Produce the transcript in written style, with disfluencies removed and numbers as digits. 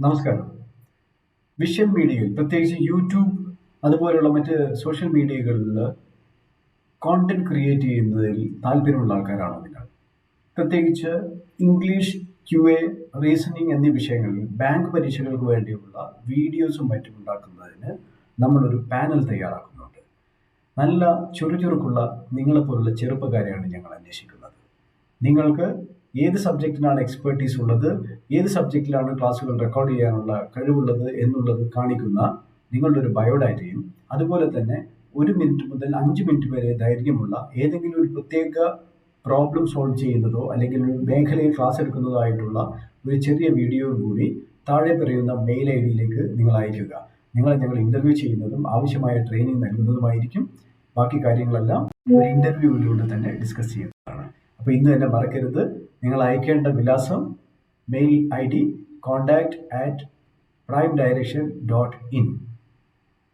നമസ്കാരം. വിഷ്വൽ മീഡിയയിൽ പ്രത്യേകിച്ച് യൂട്യൂബ് അതുപോലുള്ള മറ്റ് സോഷ്യൽ മീഡിയകളിൽ കോണ്ടന്റ് ക്രിയേറ്റ് ചെയ്യുന്നതിൽ താല്പര്യമുള്ള ആൾക്കാരാണോ നിങ്ങൾ? പ്രത്യേകിച്ച് ഇംഗ്ലീഷ്, QA, റീസണിങ് എന്നീ വിഷയങ്ങളിൽ ബാങ്ക് പരീക്ഷകൾക്ക് വേണ്ടിയുള്ള വീഡിയോസും മറ്റും ഉണ്ടാക്കുന്നതിന് നമ്മളൊരു പാനൽ തയ്യാറാക്കുന്നുണ്ട്. നല്ല ചുറുചുറുക്കുള്ള നിങ്ങളെപ്പോലുള്ള ചെറുപ്പക്കാരെയാണ് ഞങ്ങൾ അന്വേഷിക്കുന്നത്. നിങ്ങൾക്ക് ഏത് സബ്ജക്റ്റിനാണ് എക്സ്പെർട്ടീസ് ഉള്ളത്, ഏത് സബ്ജക്റ്റിലാണ് ക്ലാസ്സുകൾ റെക്കോർഡ് ചെയ്യാനുള്ള കഴിവുള്ളത് എന്നുള്ളത് കാണിക്കുന്ന നിങ്ങളുടെ ഒരു ബയോഡാറ്റയും, അതുപോലെ തന്നെ 1 മിനിറ്റ് മുതൽ 5 മിനിറ്റ് വരെ ദൈർഘ്യമുള്ള ഏതെങ്കിലും ഒരു പ്രത്യേക പ്രോബ്ലം സോൾവ് ചെയ്യുന്നതോ അല്ലെങ്കിൽ ഒരു മേഖലയിൽ ക്ലാസ് എടുക്കുന്നതോ ആയിട്ടുള്ള ഒരു ചെറിയ വീഡിയോയും കൂടി താഴെ പറയുന്ന മെയിൽ ID-യിലേക്ക് നിങ്ങൾ അയയ്ക്കുക. നിങ്ങളെ ഞങ്ങൾ ഇൻ്റർവ്യൂ ചെയ്യുന്നതും ആവശ്യമായ ട്രെയിനിങ് നൽകുന്നതുമായിരിക്കും. ബാക്കി കാര്യങ്ങളെല്ലാം ഒരു ഇൻ്റർവ്യൂവിലൂടെ തന്നെ ഡിസ്കസ് ചെയ്യുന്നതാണ്. അപ്പോൾ ഇന്ന് തന്നെ മറക്കരുത്, നിങ്ങൾ അയക്കേണ്ട വിലാസം മെയിൽ ID contact@primedirection.in.